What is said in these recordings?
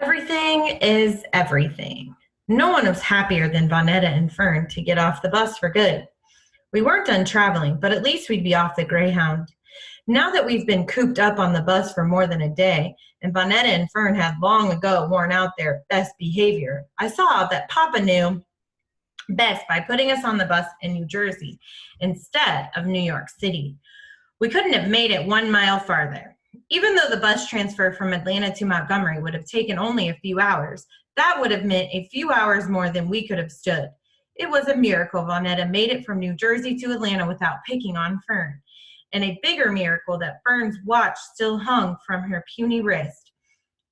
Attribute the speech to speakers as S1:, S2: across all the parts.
S1: Everything is everything. No one was happier than Vonetta and Fern to get off the bus for good. We weren't done traveling, but at least we'd be off the Greyhound. Now that we've been cooped up on the bus for more than a day, and Vonetta and Fern had long ago worn out their best behavior, I saw that Papa knew best by putting us on the bus in New Jersey instead of New York City. We couldn't have made it 1 mile farther. Even though the bus transfer from Atlanta to Montgomery would have taken only a few hours, that would have meant a few hours more than we could have stood. It was a miracle Vonetta made it from New Jersey to Atlanta without picking on Fern, and a bigger miracle that Fern's watch still hung from her puny wrist.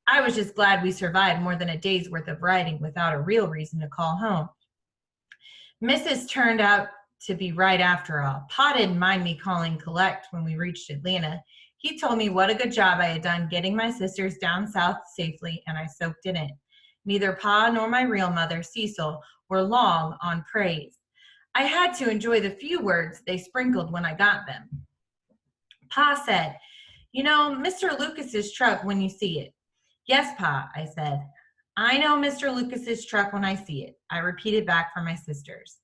S1: I was just glad we survived more than a day's worth of riding without a real reason to call home. Mrs. turned out to be right after all. Pa didn't mind me calling collect when we reached Atlanta. He told me what a good job I had done getting my sisters down south safely, and I soaked in it. Neither Pa nor my real mother, Cecil, were long on praise. I had to enjoy the few words they sprinkled when I got them. Pa said, "You know Mr. Lucas's truck when you see it." "Yes, Pa," I said. "I know Mr. Lucas's truck when I see it," I repeated back for my sisters.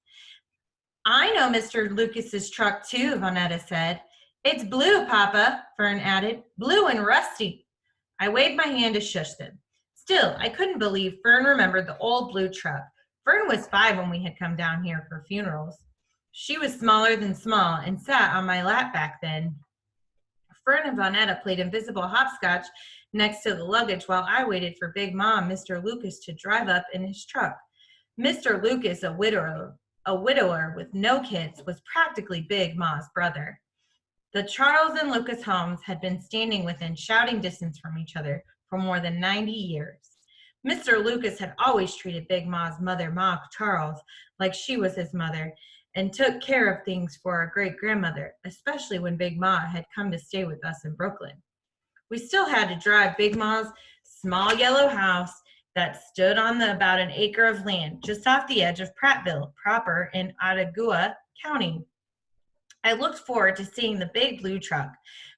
S1: "I know Mr. Lucas's truck too," Vonetta said. "It's blue, Papa," Fern added. "Blue and rusty." I waved my hand to shush them. Still, I couldn't believe Fern remembered the old blue truck. Fern was 5 when we had come down here for funerals. She was smaller than small and sat on my lap back then. Fern and Vonetta played invisible hopscotch next to the luggage while I waited for Big Mom, Mr. Lucas, to drive up in his truck. Mr. Lucas, a widower with no kids, was practically Big Ma's brother. The Charles and Lucas homes had been standing within shouting distance from each other for more than 90 years. Mr. Lucas had always treated Big Ma's mother, Ma Charles, like she was his mother, and took care of things for our great-grandmother, especially when Big Ma had come to stay with us in Brooklyn. We still had to drive Big Ma's small yellow house that stood on about an acre of land just off the edge of Prattville proper in Ottawa County. I looked forward to seeing the big blue truck.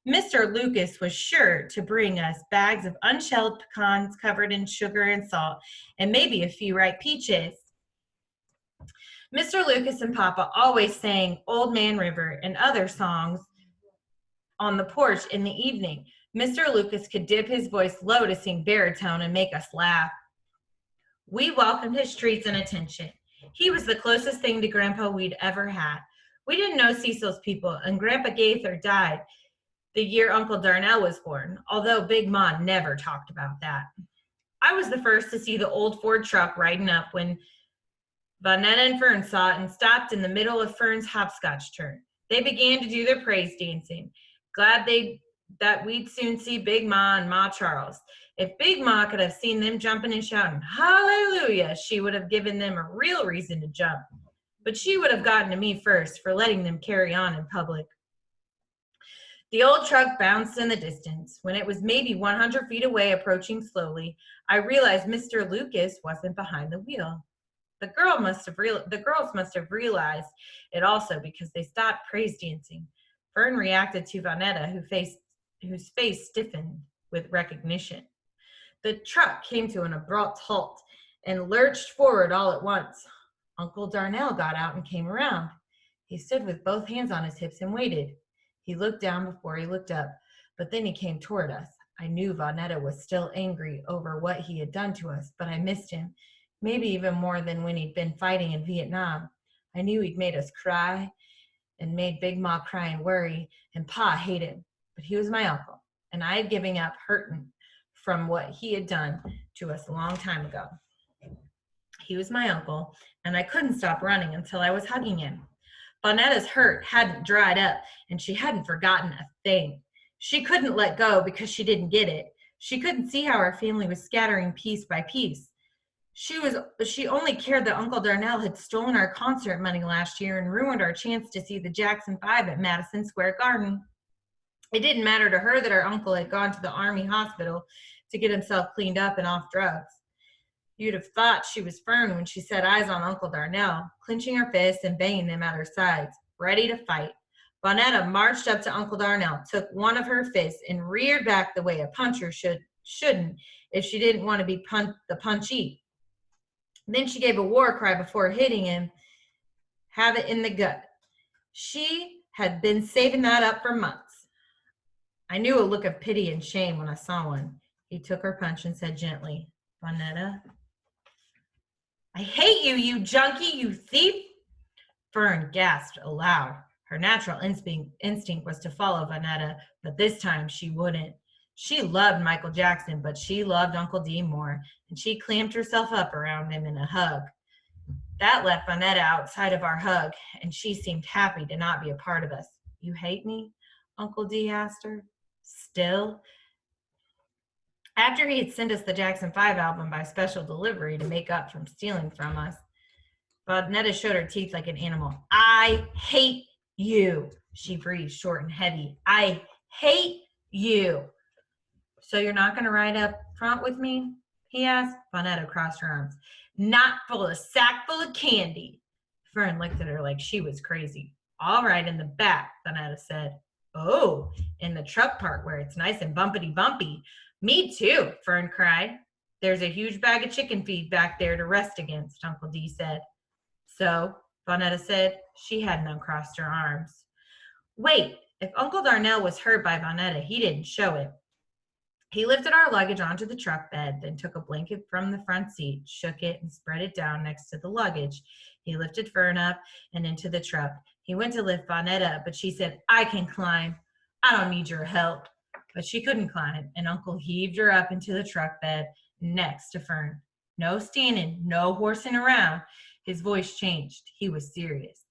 S1: Mr. Lucas was sure to bring us bags of unshelled pecans covered in sugar and salt, and maybe a few ripe peaches. Mr. Lucas and Papa always sang Old Man River and other songs on the porch in the evening. Mr. Lucas could dip his voice low to sing baritone and make us laugh. We welcomed his treats and attention. He was the closest thing to Grandpa we'd ever had. We didn't know Cecil's people, and Grandpa Gaither died the year Uncle Darnell was born, although Big Ma never talked about that. I was the first to see the old Ford truck riding up when Vonetta and Fern saw it and stopped in the middle of Fern's hopscotch turn. They began to do their praise dancing, glad that we'd soon see Big Ma and Ma Charles. If Big Ma could have seen them jumping and shouting, "Hallelujah," she would have given them a real reason to jump. But she would have gotten to me first for letting them carry on in public. The old truck bounced in the distance. When it was maybe 100 feet away, approaching slowly, I realized Mr. Lucas wasn't behind the wheel. The girls must have realized it also because they stopped praise dancing. Fern reacted to Vonetta, whose face stiffened with recognition. The truck came to an abrupt halt and lurched forward all at once. Uncle Darnell got out and came around. He stood with both hands on his hips and waited. He looked down before he looked up, but then he came toward us. I knew Vonetta was still angry over what he had done to us, but I missed him, maybe even more than when he'd been fighting in Vietnam. I knew he'd made us cry and made Big Ma cry and worry, and Pa hate him. But he was my uncle, and I had given up hurting from what he had done to us a long time ago. He was my uncle, and I couldn't stop running until I was hugging him. Bonetta's hurt hadn't dried up, and she hadn't forgotten a thing. She couldn't let go because she didn't get it. She couldn't see how our family was scattering piece by piece. She only cared that Uncle Darnell had stolen our concert money last year and ruined our chance to see the Jackson 5 at Madison Square Garden. It didn't matter to her that our uncle had gone to the Army hospital to get himself cleaned up and off drugs. You'd have thought she was Fern when she set eyes on Uncle Darnell, clenching her fists and banging them at her sides, ready to fight. Vonetta marched up to Uncle Darnell, took one of her fists, and reared back the way a puncher should shouldn't if she didn't want to be the punchee. Then she gave a war cry before hitting him. Have it in the gut. She had been saving that up for months. I knew a look of pity and shame when I saw one. He took her punch and said gently, Vonetta, I hate you, you junkie, you thief. Fern gasped aloud. Her natural instinct was to follow Vonetta, but this time she wouldn't. She loved Michael Jackson, but she loved Uncle D more, and she clamped herself up around him in a hug. That left Vonetta outside of our hug, and she seemed happy to not be a part of us. You hate me? Uncle D asked her. Still? After he had sent us the Jackson 5 album by special delivery to make up from stealing from us, Vonetta showed her teeth like an animal. I hate you, she breathed short and heavy. I hate you. So you're not going to ride up front with me? He asked. Vonetta crossed her arms. Not full of sack full of candy. Fern looked at her like she was crazy. All right, in the back, Vonetta said. Oh, in the truck part where it's nice and bumpity-bumpy. Me too, Fern cried. There's a huge bag of chicken feed back there to rest against, Uncle D said. So, Vonetta said, she hadn't uncrossed her arms. Wait, if Uncle Darnell was hurt by Vonetta, he didn't show it. He lifted our luggage onto the truck bed, then took a blanket from the front seat, shook it, and spread it down next to the luggage. He lifted Fern up and into the truck. He went to lift Vonetta up, but she said, I can climb. I don't need your help. But she couldn't climb, and Uncle heaved her up into the truck bed next to Fern. No standing, no horsing around. His voice changed. He was serious.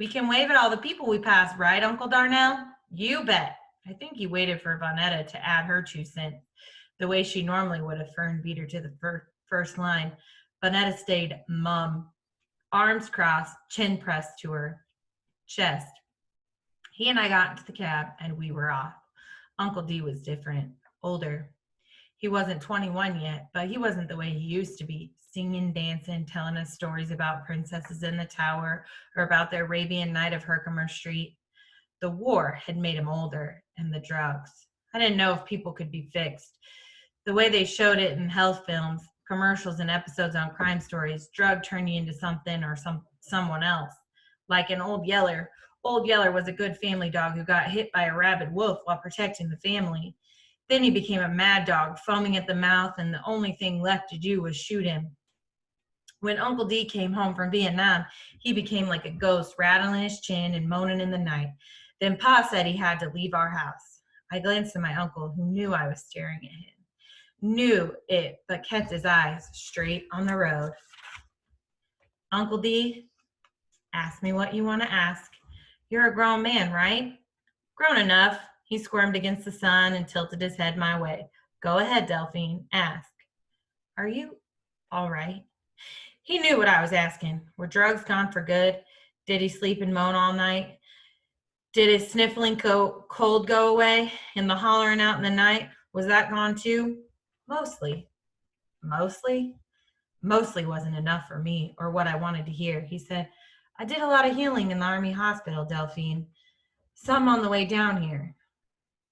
S1: We can wave at all the people we pass, right, Uncle Darnell? You bet. I think he waited for Vonetta to add her 2 cents. The way she normally would have, Fern beat her to the first line. Vonetta stayed mum, arms crossed, chin pressed to her chest. He and I got into the cab, and we were off. Uncle D was different, older. He wasn't 21 yet, but he wasn't the way he used to be, singing, dancing, telling us stories about princesses in the tower or about the Arabian Night of Herkimer Street. The war had made him older, and the drugs. I didn't know if people could be fixed. The way they showed it in health films, commercials, and episodes on Crime Stories, drug turned you into something or someone else. Like an Old Yeller. Old Yeller was a good family dog who got hit by a rabid wolf while protecting the family. Then he became a mad dog, foaming at the mouth, and the only thing left to do was shoot him. When Uncle D came home from Vietnam, he became like a ghost, rattling his chin and moaning in the night. Then Pa said he had to leave our house. I glanced at my uncle, who knew I was staring at him. Knew it, but kept his eyes straight on the road. Uncle D, ask me what you want to ask. You're a grown man, right? Grown enough. He squirmed against the sun and tilted his head my way. Go ahead, Delphine. Ask. Are you all right? He knew what I was asking. Were drugs gone for good? Did he sleep and moan all night? Did his sniffling cold go away? And the hollering out in the night, was that gone too? Mostly. Mostly? Mostly wasn't enough for me or what I wanted to hear. He said, I did a lot of healing in the Army hospital, Delphine. Some on the way down here.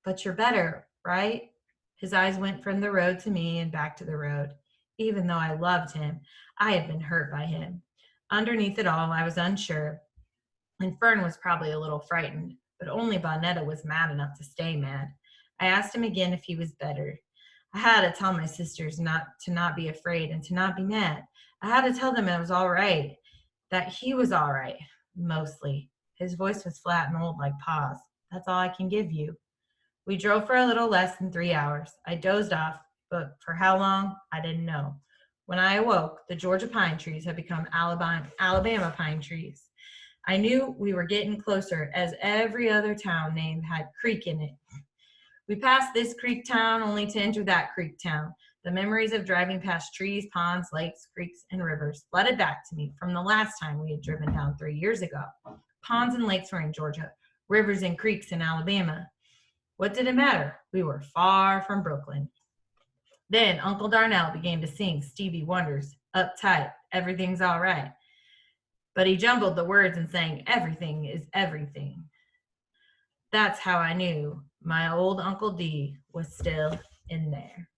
S1: But you're better, right? His eyes went from the road to me and back to the road. Even though I loved him, I had been hurt by him. Underneath it all, I was unsure. And Fern was probably a little frightened, but only Vonetta was mad enough to stay mad. I asked him again if he was better. I had to tell my sisters not to be afraid and to not be mad. I had to tell them it was all right, that he was all right, mostly. His voice was flat and old like Pa's. That's all I can give you. We drove for a little less than 3 hours. I dozed off, but for how long, I didn't know. When I awoke, the Georgia pine trees had become Alabama pine trees. I knew we were getting closer, as every other town name had creek in it. We passed this creek town only to enter that creek town. The memories of driving past trees, ponds, lakes, creeks, and rivers flooded back to me from the last time we had driven down 3 years ago. Ponds and lakes were in Georgia, rivers and creeks in Alabama. What did it matter? We were far from Brooklyn. Then Uncle Darnell began to sing Stevie Wonder's Uptight, Everything's All Right. But he jumbled the words and sang, Everything is Everything. That's how I knew my old Uncle D was still in there.